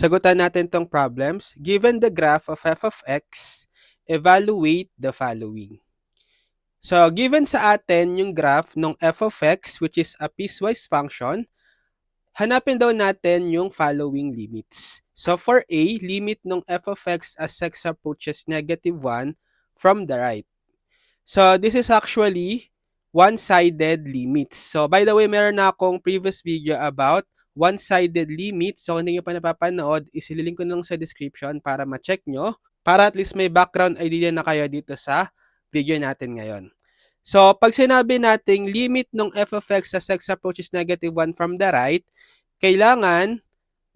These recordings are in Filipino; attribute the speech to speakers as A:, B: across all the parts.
A: Sagutan natin tong problems. Given the graph of f of x, evaluate the following. So, given sa atin yung graph ng f of x, which is a piecewise function, hanapin daw natin yung following limits. So, for A, limit ng f of x as x approaches -1 from the right. So, this is actually one-sided limits. So, by the way, meron na akong previous video about one-sided limits. So, kung hindi nyo pa napapanood, isililink ko lang sa description para ma-check nyo. Para at least may background idea na kayo dito sa video natin ngayon. So, pag sinabi nating limit ng f of x as x approaches -1 from the right, kailangan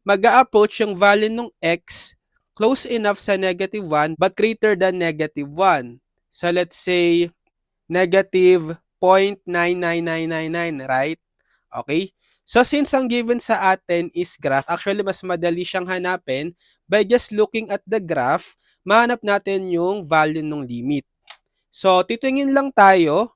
A: mag-a-approach yung value ng x close enough sa -1 but greater than -1. So, let's say negative 0.99999, right? Okay? So, since ang given sa atin is graph, actually mas madali siyang hanapin by just looking at the graph, mahanap natin yung value ng limit. So, titingin lang tayo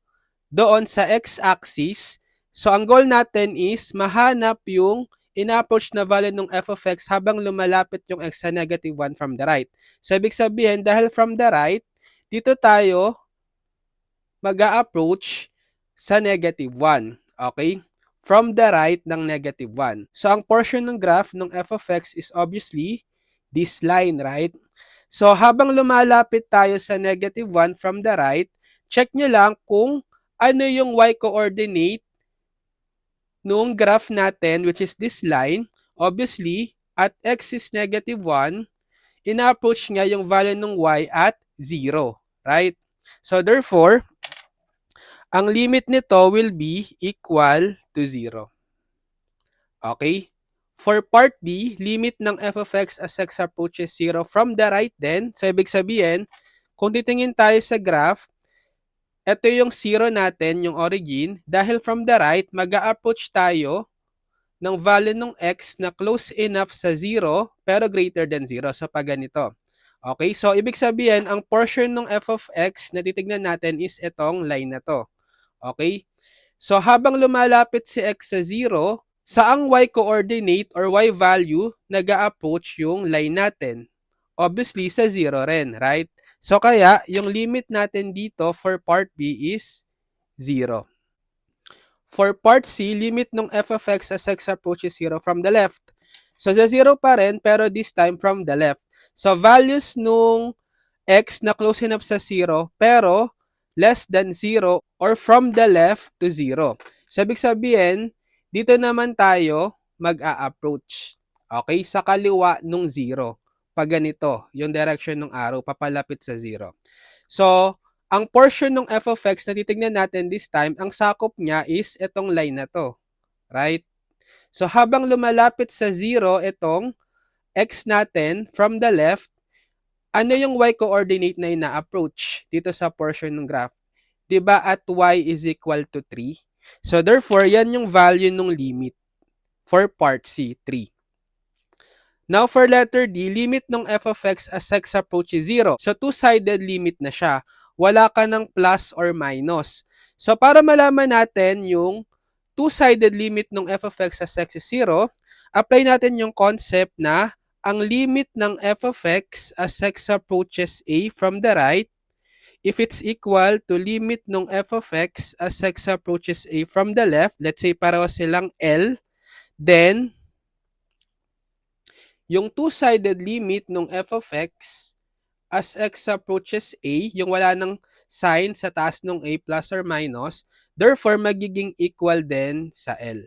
A: doon sa x-axis. So, ang goal natin is mahanap yung ina-approach na value ng f of x habang lumalapit yung x sa -1 from the right. So, ibig sabihin, dahil from the right, dito tayo mag-a-approach sa -1. Okay? From the right ng -1. So, ang portion ng graph ng f of x is obviously this line, right? So, habang lumalapit tayo sa -1 from the right, check nyo lang kung ano yung y-coordinate nung graph natin, which is this line. Obviously, at x is -1, ina-approach nga yung value ng y at 0, right? So, therefore, ang limit nito will be equal to 0. Okay? For part B, limit ng f of x as x approaches 0 from the right din. So, ibig sabihin, kung titingin tayo sa graph, ito yung 0 natin, yung origin. Dahil from the right, mag-a-approach tayo ng value ng x na close enough sa 0 pero greater than 0. So, pag ganito. Okay? So, ibig sabihin, ang portion ng f of x na titignan natin is itong line na to. Okay? So, habang lumalapit si x sa 0, saang y-coordinate or y-value nag-a-approach yung line natin? Obviously, sa 0 rin, right? So, kaya, yung limit natin dito for part B is 0. For part C, limit ng f of x as x approaches 0 from the left. So, sa 0 pa rin, pero this time from the left. So, values nung x na close enough sa 0, pero less than 0 or from the left to 0. So, ibig sabihin, dito naman tayo mag-a-approach. Okay? Sa kaliwa nung 0. Pag ganito, yung direction ng arrow, papalapit sa 0. So, ang portion ng f of x na titignan natin this time, ang sakop niya is itong line na to. Right? So, habang lumalapit sa 0, itong x natin from the left, ano yung y-coordinate na ina-approach dito sa portion ng graph? Diba at y is equal to 3? So, therefore, yan yung value ng limit for part C, 3. Now, for letter D, limit ng f of x as x approaches 0. So, two-sided limit na siya. Wala ka ng plus or minus. So, para malaman natin yung two-sided limit ng f of x as x is 0, apply natin yung concept na ang limit ng f of x as x approaches a from the right, if it's equal to limit ng f of x as x approaches a from the left, let's say pareho silang L, then yung two-sided limit ng f of x as x approaches a, yung wala ng sign sa taas ng a plus or minus, therefore magiging equal din sa L.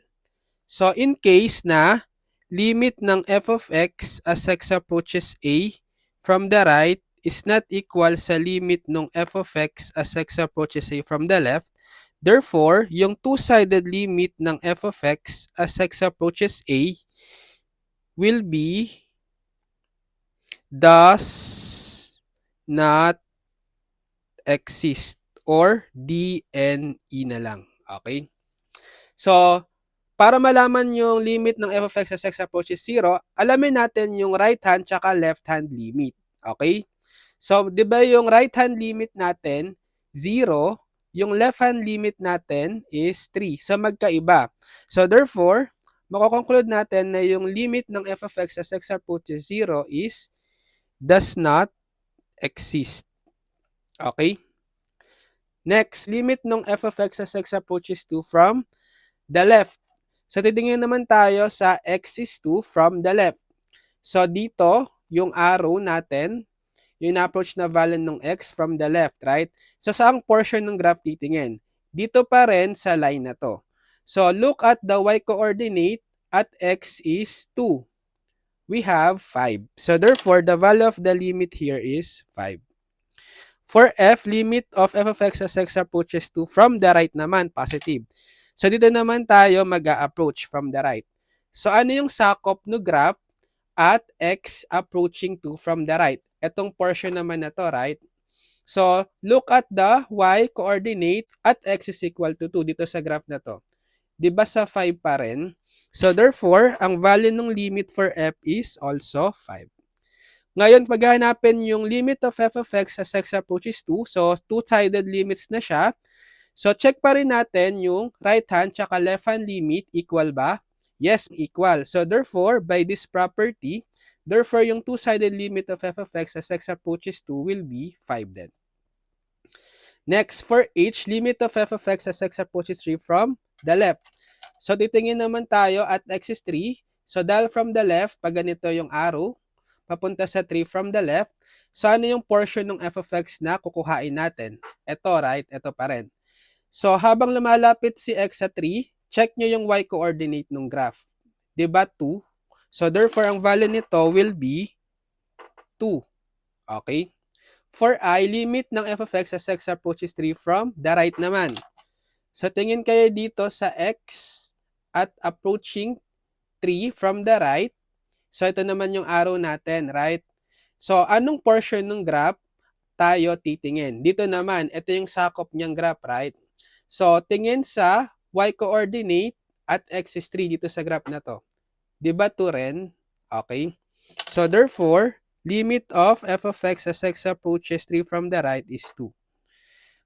A: So in case na limit ng f of x as x approaches a from the right is not equal sa limit ng f of x as x approaches a from the left, therefore, yung two-sided limit ng f of x as x approaches a will be does not exist or DNE na lang. Okay? So, para malaman yung limit ng f of x as x approaches 0, alamin natin yung right hand tsaka left hand limit. Okay? So, di ba yung right hand limit natin, 0, yung left hand limit natin is 3. So, magkaiba. So, therefore, Mako-conclude natin na yung limit ng f of x as x approaches 0 is does not exist. Okay? Next, limit ng f of x as x approaches 2 from the left. So, titingin naman tayo sa x is 2 from the left. So, dito, yung arrow natin, yung approach na value ng x from the left, right? So, saang portion ng graph titingin? Dito pa rin sa line na to. So, look at the y-coordinate at x is 2. We have 5. So, therefore, the value of the limit here is 5. For f, limit of f of x as x approaches to from the right naman, positive. So, dito naman tayo mag-a-approach from the right. So, ano yung sakop no graph at x approaching to from the right? Etong portion naman na to, right? So, look at the y-coordinate at x is equal to 2 dito sa graph na to. Diba sa 5 pa rin? So, therefore, ang value ng limit for f is also 5. Ngayon, paghahanapin yung limit of f of x as x approaches 2. So, two-sided limits na siya. So, check pa rin natin yung right hand tsaka left hand limit. Equal ba? Yes, equal. So, therefore, by this property, therefore, yung two-sided limit of f of x as x approaches 2 will be 5 then. Next, for h, limit of f of x as x approaches 3 from the left. So, titingin naman tayo at x is 3. So, dahil from the left, pag ganito yung arrow, papunta sa 3 from the left. So, ano yung portion ng f of x na kukuhain natin? Ito, right? Ito pa rin. So, habang lumalapit si x sa 3, check nyo yung y-coordinate ng graph. Diba 2? So, therefore, ang value nito will be 2. Okay? For I, limit ng f of x as x approaches 3 from the right naman. So, tingin kayo dito sa x at approaching 3 from the right. So, ito naman yung arrow natin, right? So, anong portion ng graph tayo titingin? Dito naman, ito yung sakop niyang graph, right? So, tingin sa y-coordinate at x is 3 dito sa graph na to. Diba 2 rin? Okay. So, therefore, limit of f of x as x approaches 3 from the right is 2.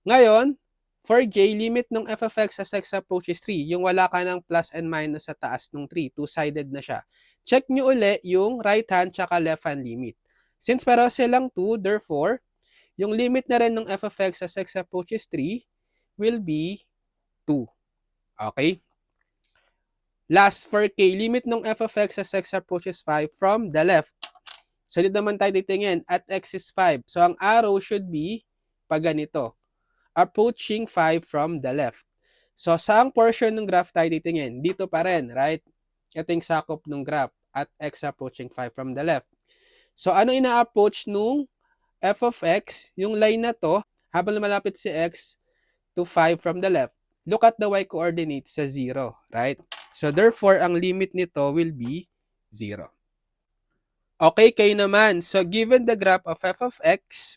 A: Ngayon, for j, limit ng f of x as x approaches 3, yung wala ka ng plus and minus sa taas ng 3, two-sided na siya. Check nyo uli yung right hand tsaka left hand limit. Since pareho silang 2, therefore, yung limit na rin ng f of x as x approaches 3 will be 2. Okay? Last, for k, limit ng f of x as x approaches 5 from the left. So, dito naman tayo titingin at x is 5. So, ang arrow should be pag ganito. Approaching 5 from the left. So, saang portion ng graph tayo titingin? Dito pa rin, right? Ito yung sakop ng graph at x approaching 5 from the left. So, ano ina-approach nung f of x? Yung line na to, habang lumalapit si x to 5 from the left, look at the y-coordinate sa 0, right? So, therefore, ang limit nito will be 0. Okay, kayo naman. So, given the graph of f of x,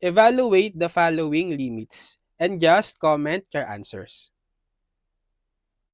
A: evaluate the following limits and just comment your answers.